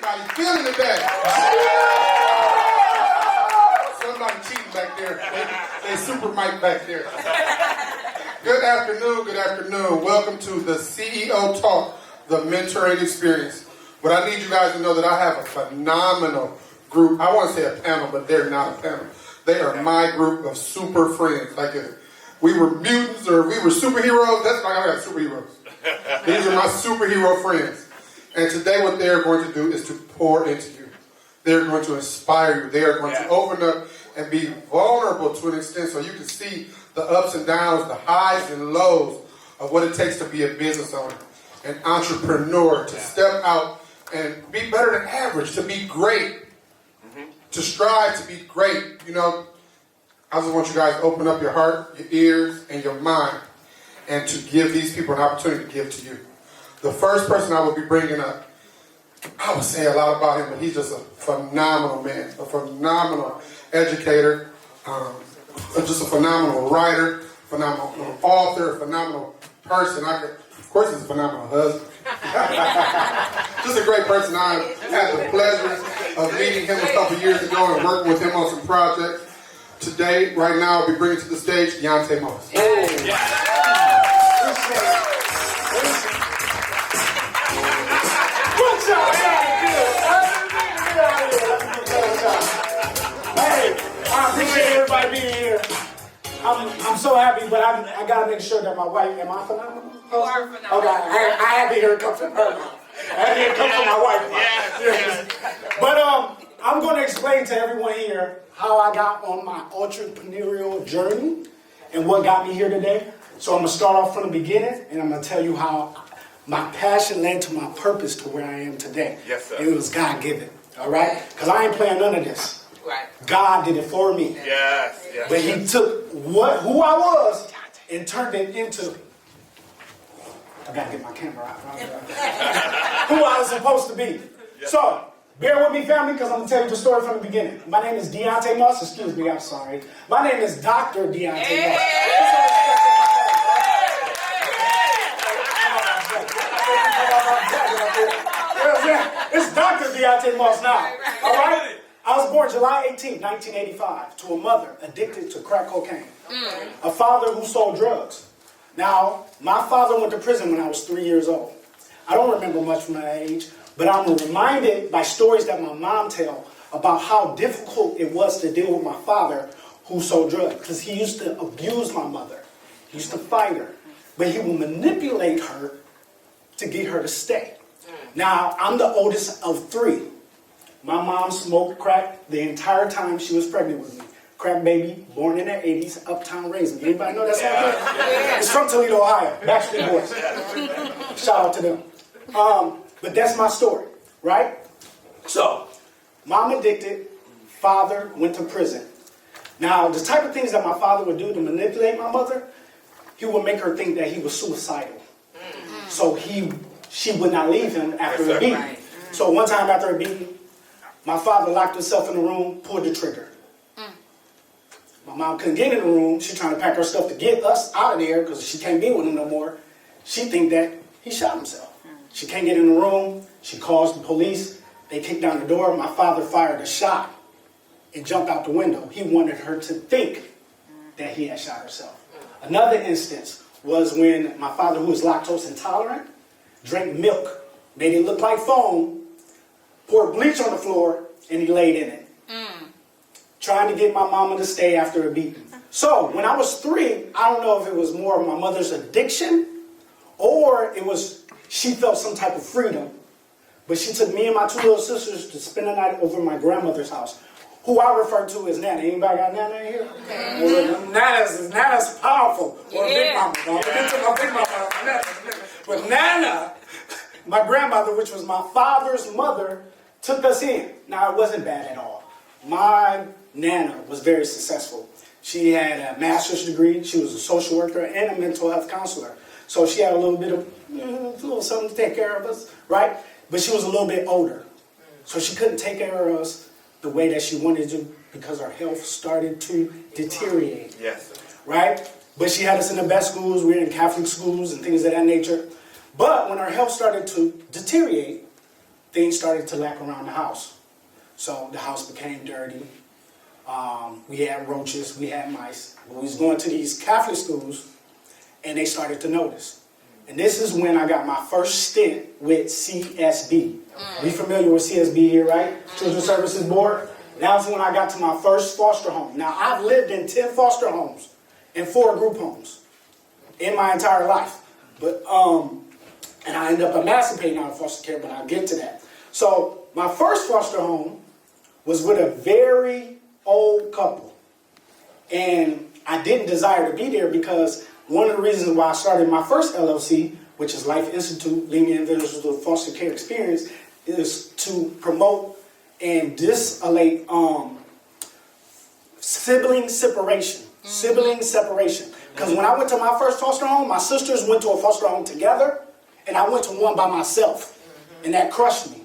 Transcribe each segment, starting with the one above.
Anybody feeling today? Somebody cheating back there. They super mic back there. Good afternoon, good afternoon. Welcome to the CEO Talk, the mentoring experience. But I need you guys to know that I have a phenomenal group. I want to say a panel, but they're not a panel. They are my group of super friends. Like if we were mutants or we were superheroes, that's why I got superheroes. These are my superhero friends. And today what they're going to do is to pour into you. They're going to inspire you. They are going to open up and be vulnerable to an extent so you can see the ups and downs, the highs and lows of what it takes to be a business owner, an entrepreneur, to step out and be better than average, to be great, to strive to be great. You know, I just want you guys to open up your heart, your ears, and your mind, and to give these people an opportunity to give to you. The first person I will be bringing up, I would say a lot about him, but he's just a phenomenal man, a phenomenal educator, just a phenomenal writer, phenomenal author, a phenomenal person. Of course, he's a phenomenal husband. Just a great person. I had the pleasure of meeting him a couple years ago and working with him on some projects. Today, right now, I'll be bringing to the stage Deonte Moss. I appreciate everybody being here. I'm so happy, but I gotta make sure that my wife, am I phenomenal? You are phenomenal. Okay, I had to hear it come from her mouth. I had to hear it come from my wife. Yes. But I'm going to explain to everyone here how I got on my entrepreneurial journey and what got me here today. So I'm going to start off from the beginning, and I'm going to tell you how my passion led to my purpose to where I am today. Yes, sir. And it was God-given, all right? Because I ain't playing none of this. Right. God did it for me. Yes. But he took who I was and turned it into, I gotta get my camera out. Who I was supposed to be. So, bear with me, family, because I'm gonna tell you the story from the beginning. My name is Deonte Moss. Excuse me, I'm sorry. My name is Dr. Deonte Moss. It's Dr. Deonte Moss now. All right? I was born July 18, 1985, to a mother addicted to crack cocaine. A father who sold drugs. Now, my father went to prison when I was 3 years old. I don't remember much from that age, but I'm reminded by stories that my mom tells about how difficult it was to deal with my father who sold drugs. Because he used to abuse my mother. He used to fight her. But he would manipulate her to get her to stay. Now, I'm the oldest of three. My mom smoked crack the entire time she was pregnant with me. Crack baby, born in the 80s, Uptown Raisin. Anybody know that song? It's from Toledo, Ohio. Backstreet Boys. Shout out to them. But that's my story, right? So, mom addicted, father went to prison. Now, the type of things that my father would do to manipulate my mother, he would make her think that he was suicidal. So she would not leave him after a beating. Right. So one time after a beating, my father locked himself in the room, pulled the trigger. My mom couldn't get in the room. She's trying to pack her stuff to get us out of there because she can't be with him no more. She think that he shot himself. She can't get in the room. She calls the police. They kick down the door. My father fired a shot and jumped out the window. He wanted her to think that he had shot herself. Another instance was when my father, who was lactose intolerant, drank milk, made it look like foam, poured bleach on the floor, and he laid in it. Trying to get my mama to stay after a beating. So, when I was 3, I don't know if it was more of my mother's addiction, or it was she felt some type of freedom. But she took me and my 2 little sisters to spend the night over my grandmother's house, who I refer to as Nana. Anybody got Nana in here? Nana's powerful. Or Big Mama. Don't forget to my Big Mama. But Nana, my grandmother, which was my father's mother, took us in. Now, it wasn't bad at all. My Nana was very successful. She had a master's degree. She was a social worker and a mental health counselor. So she had a little bit of, a little something to take care of us, right? But she was a little bit older. So she couldn't take care of us the way that she wanted to because her health started to deteriorate. Yes. Right? But she had us in the best schools. We were in Catholic schools and things of that nature. But when her health started to deteriorate, things started to lack around the house. So the house became dirty. We had roaches, we had mice. We was going to these Catholic schools, and they started to notice. And this is when I got my first stint with CSB. We familiar with CSB here, right? Children's Services Board. That was when I got to my first foster home. Now, I've lived in 10 foster homes and 4 group homes in my entire life. But, and I ended up emancipating out of foster care, but I'll get to that. So, my first foster home was with a very old couple. And I didn't desire to be there because one of the reasons why I started my first LLC, which is Life Institute, Leading Individuals with Foster Care Experience, is to promote and disallate sibling separation. Sibling separation. Because when I went to my first foster home, my sisters went to a foster home together, and I went to one by myself. And that crushed me.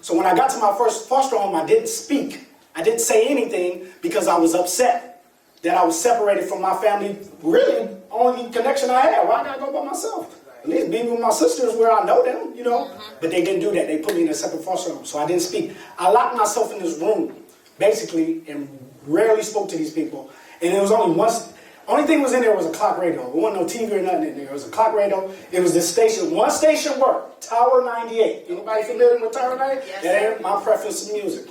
So when I got to my first foster home, I didn't speak. I didn't say anything because I was upset that I was separated from my family. Really, only connection I had. Why did I go by myself? At least be with my sisters where I know them, you know. But they didn't do that. They put me in a separate foster home. So I didn't speak. I locked myself in this room, basically, and rarely spoke to these people. And it was only once. Only thing was in there was a clock radio. There wasn't no TV or nothing in there. It was a clock radio. It was this station. One station worked. Tower 98. Anybody familiar with Tower 98? Yes, that ain't my preference in music.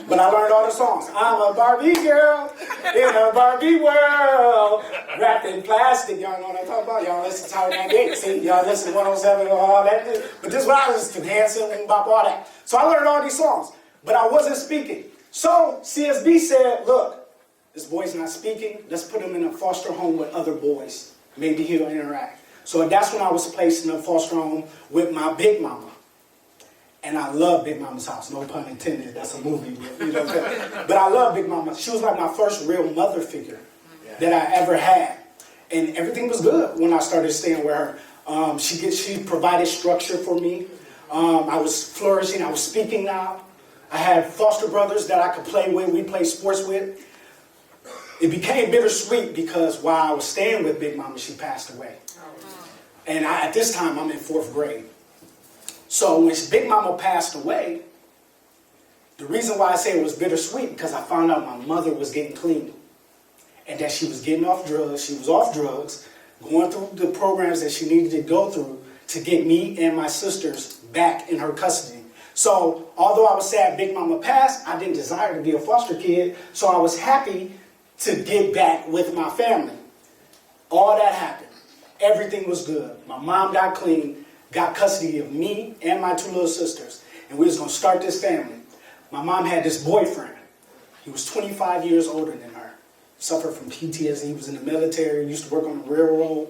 But I learned all the songs. I'm a Barbie girl in a Barbie world. Wrapped in plastic. Y'all know what I'm talking about? Y'all listen to Tower 98. See? Y'all listen to 107 and all that. But this is what I listen to. Hanson and Bop, all that. So I learned all these songs. But I wasn't speaking. So CSB said, look, this boy's not speaking. Let's put him in a foster home with other boys. Maybe he'll interact. So that's when I was placed in a foster home with my big mama. And I love Big Mama's house. No pun intended. That's a movie. You know, but I love Big Mama. She was like my first real mother figure that I ever had. And everything was good when I started staying with her. She provided structure for me. I was flourishing. I was speaking now. I had foster brothers that I could play with. We played sports with. It became bittersweet because while I was staying with Big Mama, she passed away. And at this time, I'm in 4th grade. So when Big Mama passed away, the reason why I say it was bittersweet because I found out my mother was getting clean. And that she was getting off drugs. She was off drugs, going through the programs that she needed to go through to get me and my sisters back in her custody. So although I was sad Big Mama passed, I didn't desire to be a foster kid. So I was happy to get back with my family. All that happened. Everything was good. My mom got clean, got custody of me and my 2 little sisters. And we was going to start this family. My mom had this boyfriend. He was 25 years older than her. Suffered from PTSD. He was in the military, used to work on the railroad.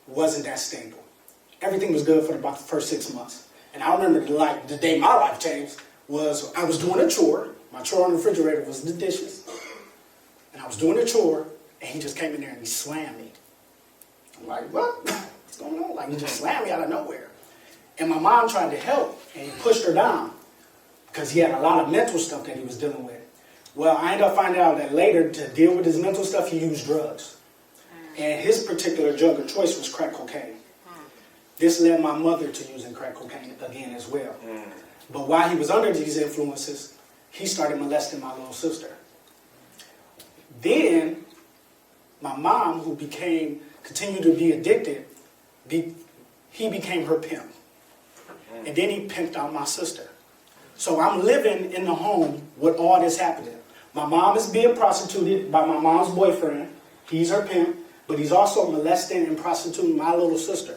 Wasn't that stable. Everything was good for about the first 6 months. And I remember the day my life changed was I was doing a chore. My chore on the refrigerator was the dishes. And I was doing a chore, and he just came in there and he slammed me. I'm like, what? What's going on? Like, he just slammed me out of nowhere. And my mom tried to help, and he pushed her down because he had a lot of mental stuff that he was dealing with. Well, I ended up finding out that later, to deal with his mental stuff, he used drugs. And his particular drug of choice was crack cocaine. This led my mother to using crack cocaine again as well. But while he was under these influences, he started molesting my little sister. Then, my mom, who continued to be addicted, he became her pimp. And then he pimped out my sister. So I'm living in the home with all this happening. My mom is being prostituted by my mom's boyfriend. He's her pimp, but he's also molesting and prostituting my little sister.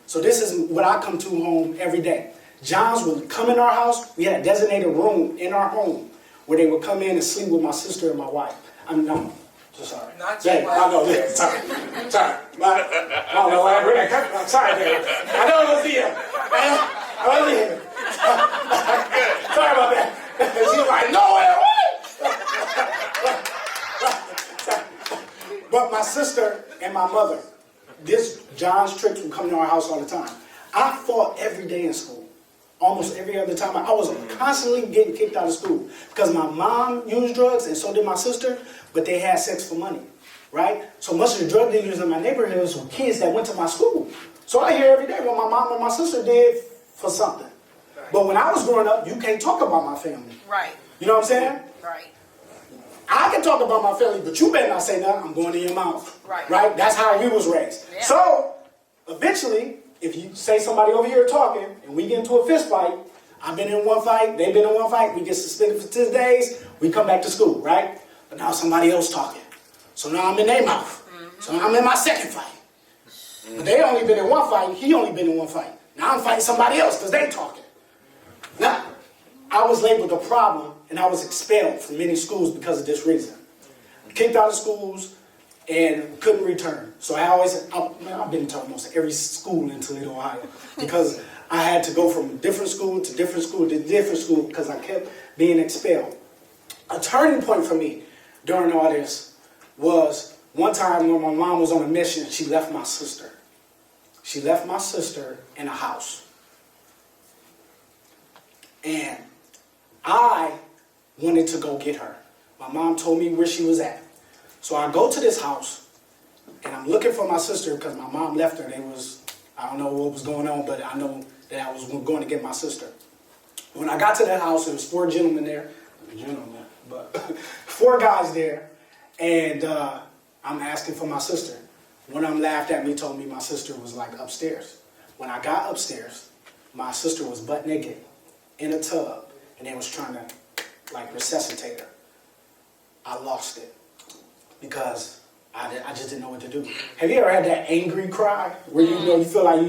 So this is what I come to home every day. Johns would come in our house. We had a designated room in our home where they would come in and sleep with my sister and my wife. I'm so sorry. Not your wife. I know. Sorry. I don't know why I bring that country. I'm sorry, Dad. I know it was here. I was here. Sorry about that. She was like, no way. But my sister and my mother, John's tricks would come to our house all the time. I fought every day in school. Almost every other time. I was constantly getting kicked out of school because my mom used drugs and so did my sister, but they had sex for money, right? So much of the drug dealers in my neighborhood were kids that went to my school. So I hear every day what my mom and my sister did for something. But when I was growing up, you can't talk about my family. Right. You know what I'm saying? Right. I can talk about my family, but you better not say nothing. I'm going in your mouth. Right. Right? That's how we was raised. Yeah. So, eventually, if you say somebody over here talking, and we get into a fist fight, I've been in one fight, they've been in one fight, we get suspended for 10 days, we come back to school, right? But now somebody else talking. So now I'm in their mouth. So now I'm in my second fight. But they only been in one fight, he only been in one fight. Now I'm fighting somebody else because they talking. Now, I was labeled a problem and I was expelled from many schools because of this reason. Kicked out of schools and couldn't return. So I've been to almost every school in Toledo, Ohio, because I had to go from different school to different school to different school because I kept being expelled. A turning point for me during all this was one time when my mom was on a mission, she left my sister. She left my sister in a house. And I wanted to go get her. My mom told me where she was at. So I go to this house, and I'm looking for my sister because my mom left her. I don't know what was going on, but I know that I was going to get my sister. When I got to that house, there was 4 gentlemen there. But 4 guys there, and I'm asking for my sister. One of them laughed at me, told me my sister was like upstairs. When I got upstairs, my sister was butt naked in a tub, and they was trying to like resuscitate her. I lost it because I just didn't know what to do. Have you ever had that angry cry where you feel like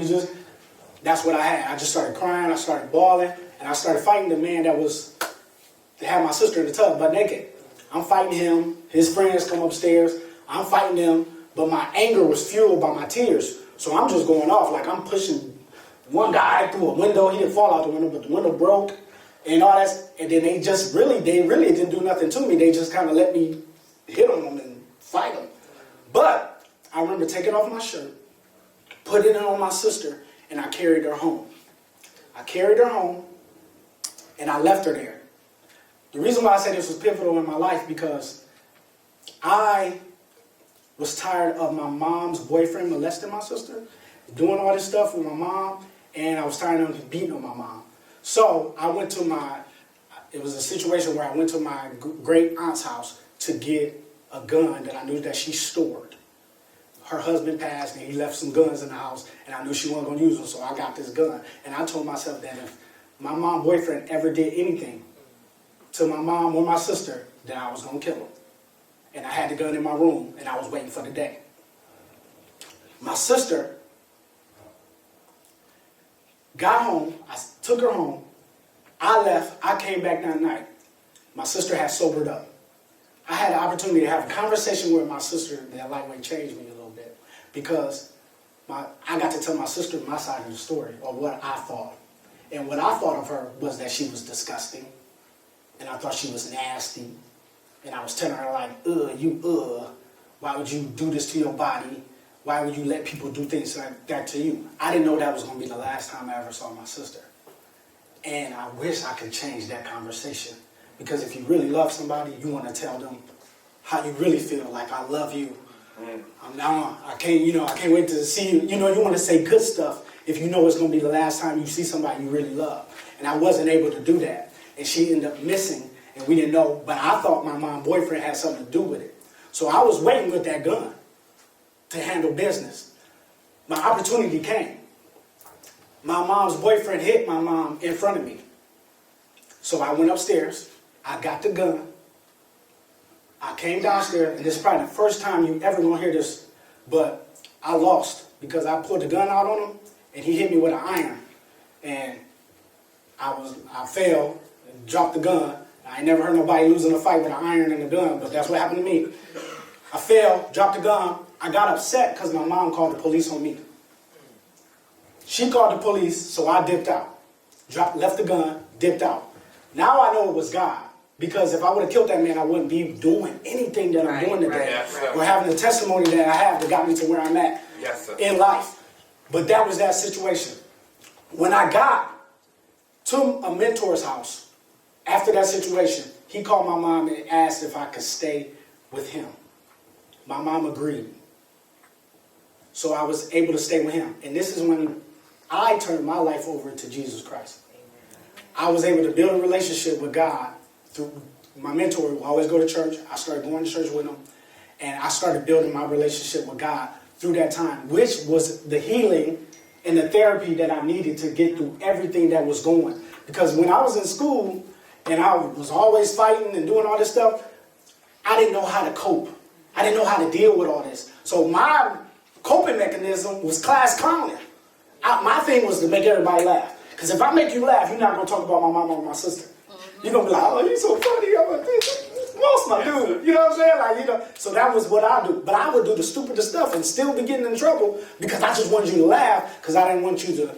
that's what I had. I just started crying, I started bawling, and I started fighting the man that had my sister in the tub butt naked. I'm fighting him, his friends come upstairs, I'm fighting them, but my anger was fueled by my tears. So I'm just going off, like I'm pushing one guy through a window. He didn't fall out the window, but the window broke and all that. And then they really didn't do nothing to me. They just kind of let me hit on them and fight them. But I remember taking off my shirt, putting it on my sister, and I carried her home. I carried her home, and I left her there. The reason why I say this was pivotal in my life because I was tired of my mom's boyfriend molesting my sister, doing all this stuff with my mom, and I was tired of him beating on my mom. So I went to it was a situation where I went to my great aunt's house to get a gun that I knew that she stored. Her husband passed and he left some guns in the house and I knew she wasn't going to use them, so I got this gun. And I told myself that if my mom's boyfriend ever did anything to my mom or my sister, then I was going to kill him. And I had the gun in my room, and I was waiting for the day. My sister got home. I took her home. I left. I came back that night. My sister had sobered up. I had the opportunity to have a conversation with my sister that lightweight changed me a little bit because I got to tell my sister my side of the story, or what I thought. And what I thought of her was that she was disgusting, and I thought she was nasty. And I was telling her like, why would you do this to your body? Why would you let people do things like that to you? I didn't know that was going to be the last time I ever saw my sister. And I wish I could change that conversation. Because if you really love somebody, you want to tell them how you really feel. Like, I love you. I can't wait to see you. You want to say good stuff if you know it's going to be the last time you see somebody you really love. And I wasn't able to do that. And she ended up missing. And we didn't know, but I thought my mom's boyfriend had something to do with it. So I was waiting with that gun to handle business. My opportunity came. My mom's boyfriend hit my mom in front of me. So I went upstairs. I got the gun. I came downstairs, and this is probably the first time you ever gonna hear this, but I lost because I pulled the gun out on him, and he hit me with an iron. And I fell and dropped the gun. I ain't never heard nobody losing a fight with an iron and a gun, but that's what happened to me. I fell, dropped the gun. I got upset because my mom called the police on me. She called the police, so I dipped out. Left the gun, dipped out. Now I know it was God. Because if I would have killed that man, I wouldn't be doing anything that I'm doing today. Yes, or having the testimony that I have that got me to where I'm at in life. But that was that situation. When I got to a mentor's house, after that situation, he called my mom and asked if I could stay with him. My mom agreed. So I was able to stay with him. And this is when I turned my life over to Jesus Christ. I was able to build a relationship with God through my mentor who always go to church. I started going to church with him, and I started building my relationship with God through that time, which was the healing and the therapy that I needed to get through everything that was going. Because when I was in school and I was always fighting and doing all this stuff, I didn't know how to cope. I didn't know how to deal with all this. So my coping mechanism was class clowning. My thing was to make everybody laugh. Because if I make you laugh, you're not going to talk about my mom or my sister. You're going to be like, oh, you're so funny. I'm like, Moss, my dude. You know what I'm saying? Like, you know. So that was what I do. But I would do the stupidest stuff and still be getting in trouble because I just wanted you to laugh because I didn't want you to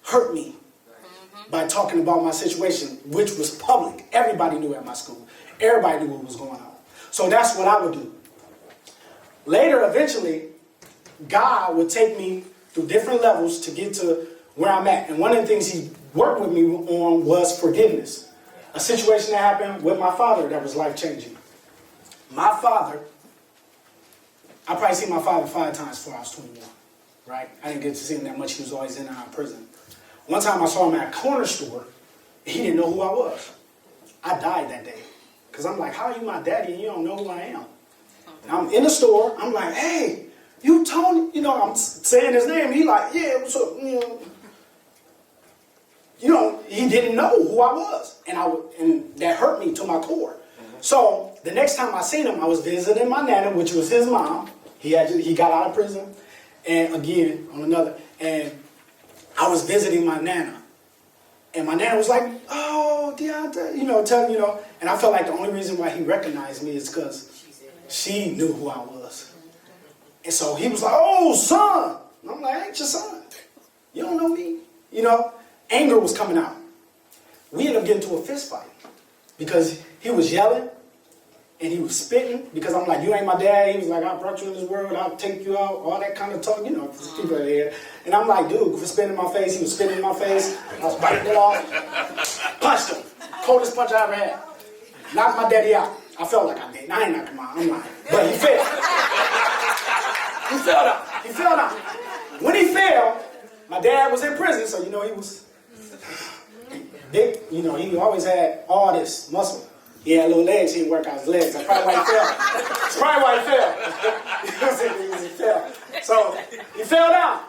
hurt me by talking about my situation, which was public. Everybody knew at my school. Everybody knew what was going on. So that's what I would do. Later, eventually, God would take me through different levels to get to where I'm at. And one of the things he worked with me on was forgiveness. A situation that happened with my father that was life-changing. My father, I probably seen my father 5 times before I was 21, right? I didn't get to see him that much. He was always in and out of prison. One time I saw him at a corner store. He didn't know who I was. I died that day. Because I'm like, how are you my daddy and you don't know who I am? And I'm in the store. I'm like, hey, you Tony? You know, I'm saying his name. He like, yeah, what's up? You know, he didn't know who I was. And that hurt me to my core. So the next time I seen him, I was visiting my nana, which was his mom. He got out of prison. And again, on another. And I was visiting my nana. And my nana was like, oh, Deonte, and I felt like the only reason why he recognized me is because she knew who I was. And so he was like, oh, son. And I'm like, I ain't your son. You don't know me. Anger was coming out. We ended up getting into a fist fight because he was yelling and he was spitting because I'm like, you ain't my dad. He was like, I brought you in this world. I'll take you out. All that kind of talk, people are there. And I'm like, dude, quit spitting in my face. He was spitting in my face. I was biting it off. Punched him. Coldest punch I ever had. Knocked my daddy out. I felt like I did. I ain't knocked him out. I'm lying. But he fell. He fell down. He fell down. When he fell, my dad was in prison, so he was big. He always had all this muscle. He had little legs. He didn't work out his legs. That's probably why he fell. That's probably why he fell. He fell. So he fell down.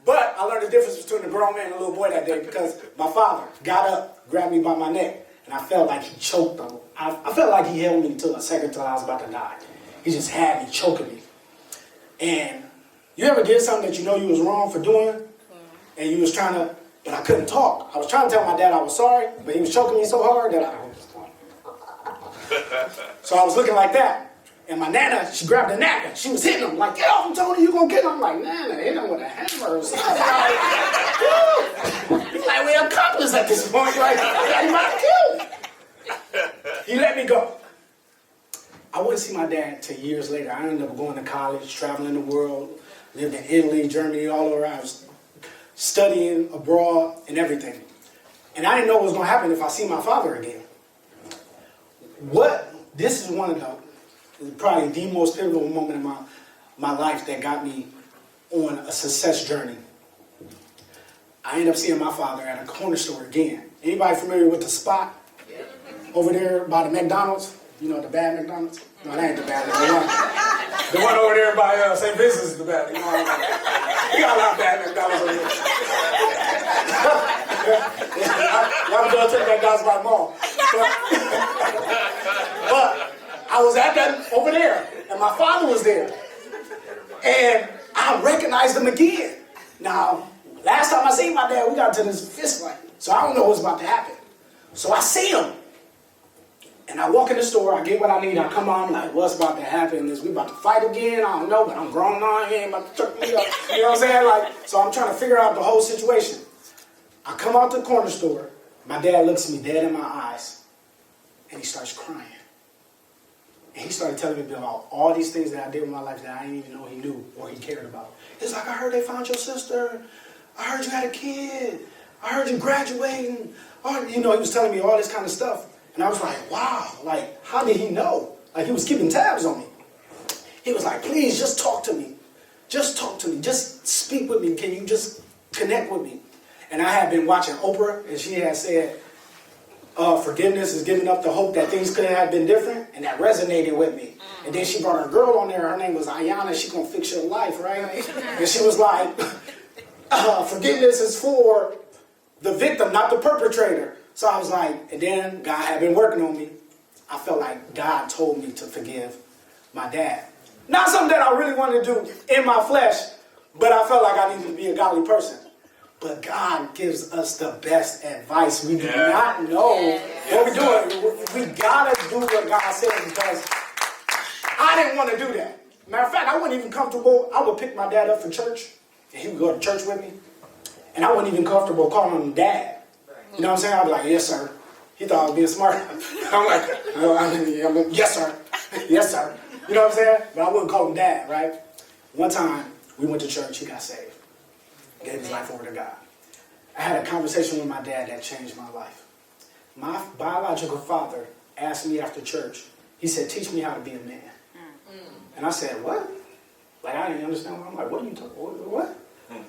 But I learned the difference between a grown man and a little boy that day because my father got up, grabbed me by my neck, and I felt like he choked on. I felt like he held me till a second till I was about to die. He just had me choking me. And you ever did something that you was wrong for doing, and you was trying to, but I couldn't talk. I was trying to tell my dad I was sorry, but he was choking me so hard that So I was looking like that. And my nana, she grabbed a napkin. She was hitting him like, get off him, Tony, you gonna get him. I'm like, Nana, hit him with a hammer or something. He's like, we're accomplices at this point. Like, he might kill me. He let me go. I wouldn't see my dad till years later. I ended up going to college, traveling the world, lived in Italy, Germany, all over. I was studying abroad and everything. And I didn't know what was going to happen if I see my father again. This is one of probably the most pivotal moment in my life that got me on a success journey. I ended up seeing my father at a corner store again. Anybody familiar with the Spot? Over there by the McDonald's? The bad McDonald's? No, that ain't the bad McDonald's. The one over there by St. Vincent's is the bad. We got a lot of bad McDonald's over here. Y'all go take McDonald's by the mall. But I was at that over there, and my father was there. And I recognized him again. Now, last time I seen my dad, we got into this fist fight. So I don't know what's about to happen. So I see him. And I walk in the store, I get what I need, I come on, I'm like, what's about to happen? Is we about to fight again? I don't know, but I'm grown now, he ain't about to chuck me up. You know what I'm saying? So I'm trying to figure out the whole situation. I come out the corner store, my dad looks me dead in my eyes, and he starts crying. And he started telling me about all these things that I did in my life that I didn't even know he knew or he cared about. He's like, I heard they found your sister. I heard you had a kid. I heard you graduating. He was telling me all this kind of stuff. And I was like, wow, like, how did he know? Like, he was keeping tabs on me. He was like, please, just talk to me. Just talk to me. Just speak with me. Can you just connect with me? And I had been watching Oprah, and she had said, Forgiveness is giving up the hope that things could have been different, and that resonated with me. And then she brought her girl on there. Her name was Ayana. She gonna fix your life, right? And she was like, forgiveness is for the victim, not the perpetrator. So I was like, and then God had been working on me. I felt like God told me to forgive my dad. Not something that I really wanted to do in my flesh, but I felt like I needed to be a godly person. But God gives us the best advice. We do not know what we're doing. We gotta do what God says, because I didn't want to do that. Matter of fact, I wasn't even comfortable. I would pick my dad up for church, and he would go to church with me. And I wasn't even comfortable calling him dad. You know what I'm saying? I'd be like, yes, sir. He thought I was being smart. I'm like, yes, sir. Yes, sir. You know what I'm saying? But I wouldn't call him dad, right? One time, we went to church. He got saved. Gave his life over to God. I had a conversation with my dad that changed my life. My biological father asked me after church, he said, teach me how to be a man. And I said, what? Like, I didn't understand. I'm like, what are you talking about? What?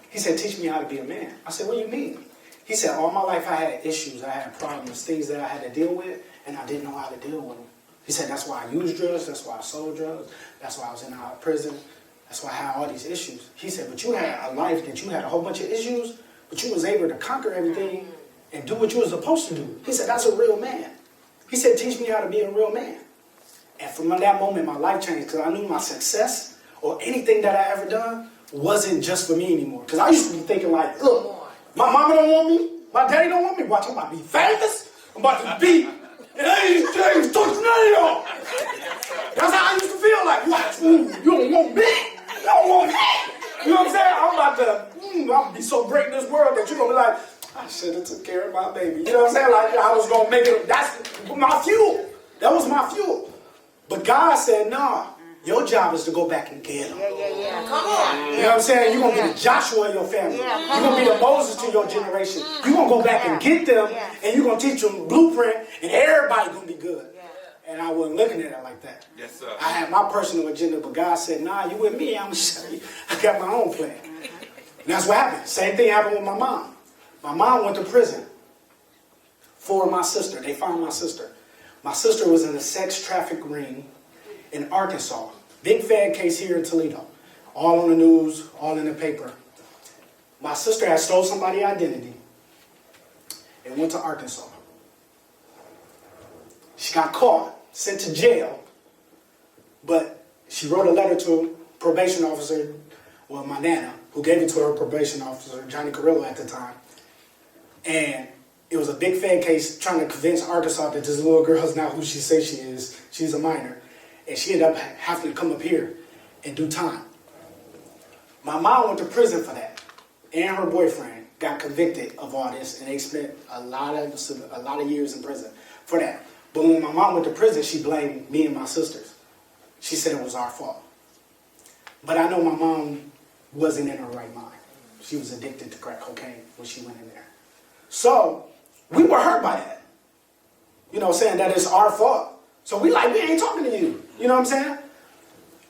He said, teach me how to be a man. I said, what do you mean? He said, all my life I had issues, I had problems, things that I had to deal with, and I didn't know how to deal with them. He said, that's why I used drugs, that's why I sold drugs, that's why I was in and out of prison, that's why I had all these issues. He said, but you had a life that you had a whole bunch of issues, but you was able to conquer everything and do what you were supposed to do. He said, that's a real man. He said, teach me how to be a real man. And from that moment, my life changed, because I knew my success or anything that I ever done wasn't just for me anymore. Because I used to be thinking like, look, my mama don't want me, my daddy don't want me, watch, I'm about to be famous, I'm about to be, and I ain't touching none of y'all. That's how I used to feel like, watch, you don't want me, you don't want me. You know what I'm saying? I'm about to be so great in this world that you're going to be like, I should have took care of my baby. You know what I'm saying? Like, I was going to make it, that's my fuel. That was my fuel. But God said, nah, your job is to go back and get them. Come on. You know what I'm saying? You're going to be the Joshua in your family. You're going to be the Moses to your generation. You're going to go back and get them, and you're going to teach them blueprint, and everybody's going to be good. And I wasn't looking at it like that. Yes, sir. I had my personal agenda, but God said, nah, you with me, I'm going to show you. I got my own plan. And that's what happened. Same thing happened with my mom. My mom went to prison for my sister. They found my sister. My sister was in a sex traffic ring in Arkansas. Big fad case here in Toledo. All on the news, all in the paper. My sister had stole somebody's identity and went to Arkansas. She got caught, sent to jail, but she wrote a letter to a probation officer, well, my nana, who gave it to her probation officer, Johnny Carrillo at the time. And it was a big fan case trying to convince Arkansas that this little girl is not who she says she is. She's a minor. And she ended up having to come up here and do time. My mom went to prison for that. And her boyfriend got convicted of all this, and they spent a lot of years in prison for that. But when my mom went to prison, she blamed me and my sisters. She said it was our fault. But I know my mom wasn't in her right mind. She was addicted to crack cocaine when she went in there. So we were hurt by that. You know, saying that it's our fault. So we ain't talking to you. You know what I'm saying?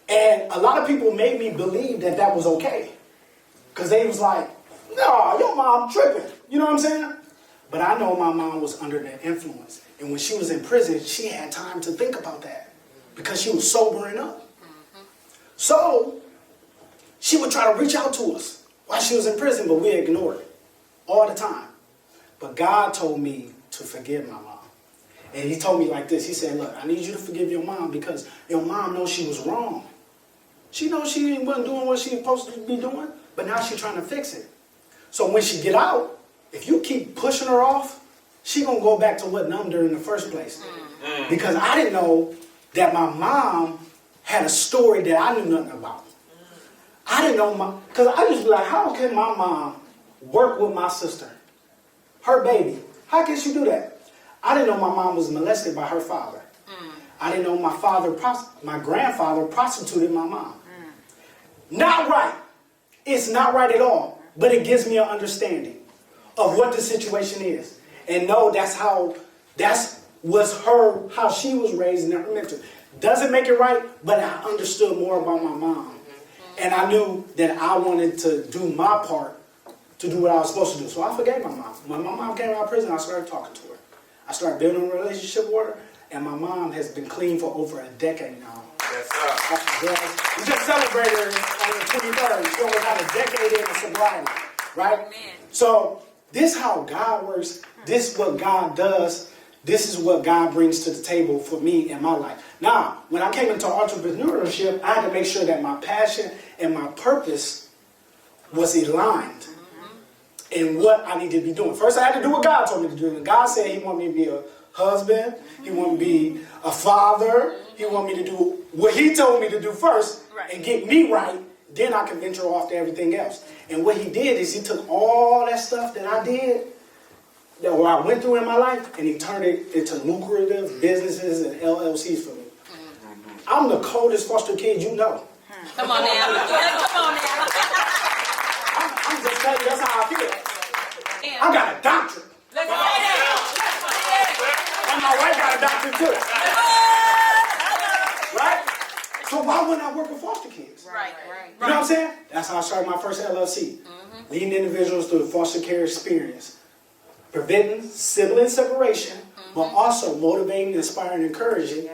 And a lot of people made me believe that that was okay. Because they was like, no, your mom tripping. You know what I'm saying? But I know my mom was under the influence. And when she was in prison, she had time to think about that. Because she was sobering up. So she would try to reach out to us while she was in prison, but we ignored it all the time. But God told me to forgive my mom. And he told me like this. He said, look, I need you to forgive your mom because your mom knows she was wrong. She knows she wasn't doing what she was supposed to be doing, but now she's trying to fix it. So when she get out, if you keep pushing her off, she going to go back to what numbed her in the first place. Because I didn't know that my mom had a story that I knew nothing about. I didn't know because I used to be like, how can my mom work with my sister? Her baby. How can she do that? I didn't know my mom was molested by her father. I didn't know my grandfather prostituted my mom. Not right. It's not right at all. But it gives me an understanding of what the situation is. And no, how she was raised and her mentor. Doesn't make it right, but I understood more about my mom. And I knew that I wanted to do my part to do what I was supposed to do. So I forgave my mom. When my mom came out of prison, I started talking to her. I started building a relationship with her, and my mom has been clean for over a decade now. Yes, sir. We just celebrated on the 23rd. She almost had a decade in sobriety, right? Amen. So this is how God works. This is what God does. This is what God brings to the table for me in my life. Now, when I came into entrepreneurship, I had to make sure that my passion and my purpose was aligned in what I needed to be doing. First, I had to do what God told me to do. And God said He wanted me to be a husband. He wanted me to be a father. He wanted me to do what He told me to do first and get me right. Then I can venture off to everything else. And what He did is He took all that stuff that I did, that what I went through in my life, and He turned it into lucrative businesses and LLCs for me. I'm the coldest foster kid you know. Come on now. Come on now. I'm just telling you, that's how I feel. I got a doctorate. Let's go down. And my wife got a doctorate too. Right? So why wouldn't I work with foster kids? Right. You know what I'm saying? That's how I started my first LLC. Leading individuals through the foster care experience. Preventing sibling separation, but also motivating, inspiring, encouraging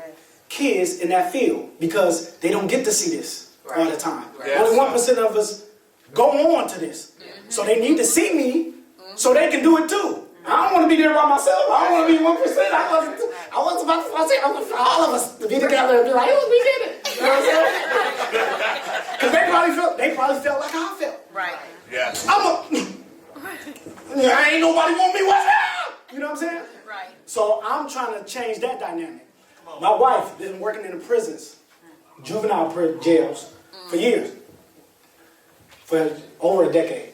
kids in that field, because they don't get to see this all the time. Only 1% of us go on to this. So they need to see me so they can do it too. I don't want to be there by myself. I don't want to be 1%. I was about to say, all of us to be together and be like, oh, we did it. You know what I'm saying? Because they probably felt like I felt. Right. Yes. Ain't nobody want me with her. You know what I'm saying? Right. So I'm trying to change that dynamic. My wife been working in the prisons, juvenile jails, for years, for over a decade.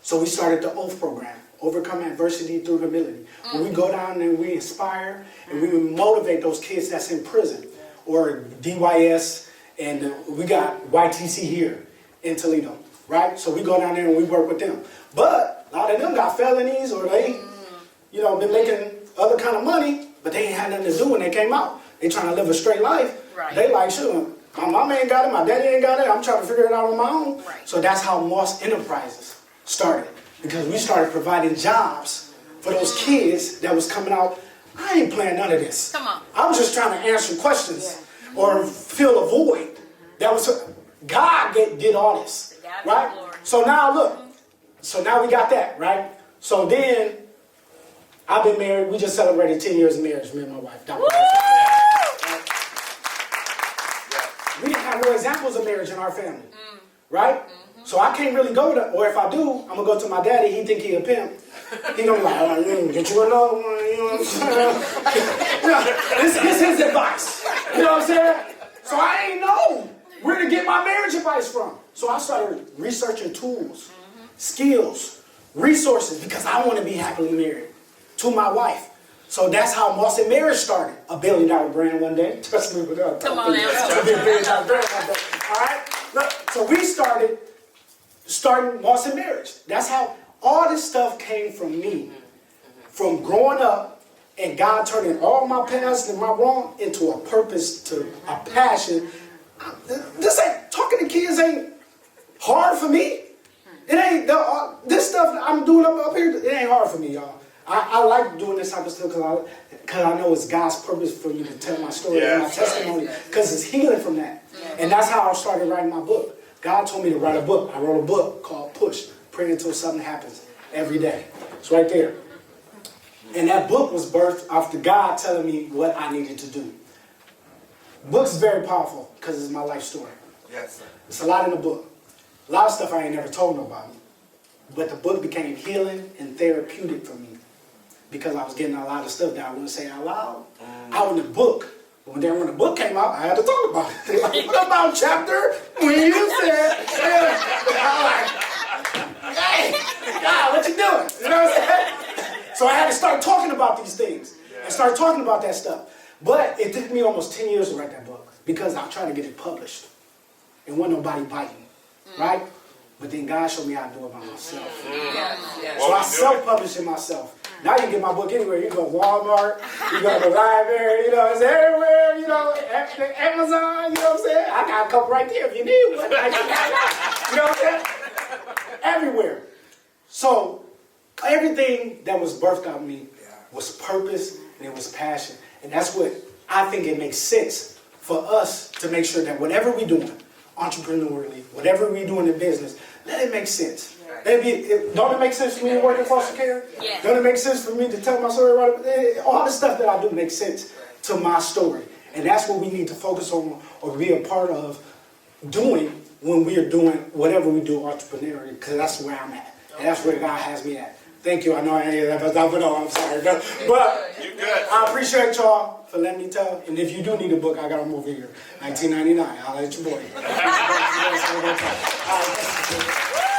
So we started the OATH program, Overcome Adversity Through Humility. When we go down and we inspire and we motivate those kids that's in prison, or DYS, and we got YTC here in Toledo, right? So we go down there and we work with them. But a lot of them got felonies, or they, been making other kind of money, but they ain't had nothing to do when they came out. They trying to live a straight life. Right. They like, sure, my mama ain't got it, my daddy ain't got it, I'm trying to figure it out on my own. Right. So that's how Moss Enterprises started. Because we started providing jobs for those kids that was coming out. I ain't playing none of this. Come on. I was just trying to answer questions or fill a void. That was God did all this, God be right? the glory. So now look, so now we got that, right? So then I've been married. We just celebrated 10 years of marriage, me and my wife. Dr. We didn't have no examples of marriage in our family, right? So I can't really go to, or if I do, I'm gonna go to my daddy. He think he a pimp. He gonna be like, oh, get you another one. You know what I'm saying? This is his advice. You know what I'm saying? So I ain't know where to get my marriage advice from. So I started researching tools, skills, resources, because I want to be happily married to my wife. So that's how Moss and Marriage started. $1 billion brand one day. Trust me with that. Come on now. $1 billion brand one day. All right? Look, so we starting Moss and Marriage. That's how all this stuff came from me. From growing up and God turning all my past and my wrong into a purpose, to a passion. Talking to kids ain't hard for me. It ain't, this stuff that I'm doing up here, it ain't hard for me, y'all. I like doing this type of stuff because I know it's God's purpose for me to tell my story and my testimony, because it's healing from that. And that's how I started writing my book. God told me to write a book. I wrote a book called Push, Pray Until Something Happens Every Day. It's right there. And that book was birthed after God telling me what I needed to do. Book's very powerful because it's my life story. Yes, sir. It's a lot in the book. A lot of stuff I ain't never told nobody. But the book became healing and therapeutic for me, because I was getting a lot of stuff that I wouldn't say out loud out in the book. But when the book came out, I had to talk about it. They like, what about chapter when you said, I'm like, hey, God, what you doing? You know what I'm saying? So I had to start talking about these things and start talking about that stuff. But it took me almost 10 years to write that book, because I tried to get it published. And wasn't nobody biting, right? But then God showed me how to do it by myself. So I self-published it myself. Now you can get my book anywhere. You go to Walmart, you go to the library, it's everywhere, Amazon, you know what I'm saying? I got a couple right there if you need one. You know what I'm saying? Everywhere. So everything that was birthed out of me was purpose and it was passion. And that's what I think it makes sense for us to make sure that whatever we're doing, entrepreneurially, whatever we're doing in business, let it make sense. Don't it make sense for me to work in foster care? Yeah. Don't it make sense for me to tell my story? Right? All the stuff that I do makes sense to my story. And that's what we need to focus on or be a part of doing when we are doing whatever we do entrepreneurially, because that's where I'm at. And that's where God has me at. Thank you. I know I ain't that, but I'm sorry. But You good. I appreciate y'all for letting me tell. And if you do need a book, I got them over here. 1999. I'll let your boy. All right.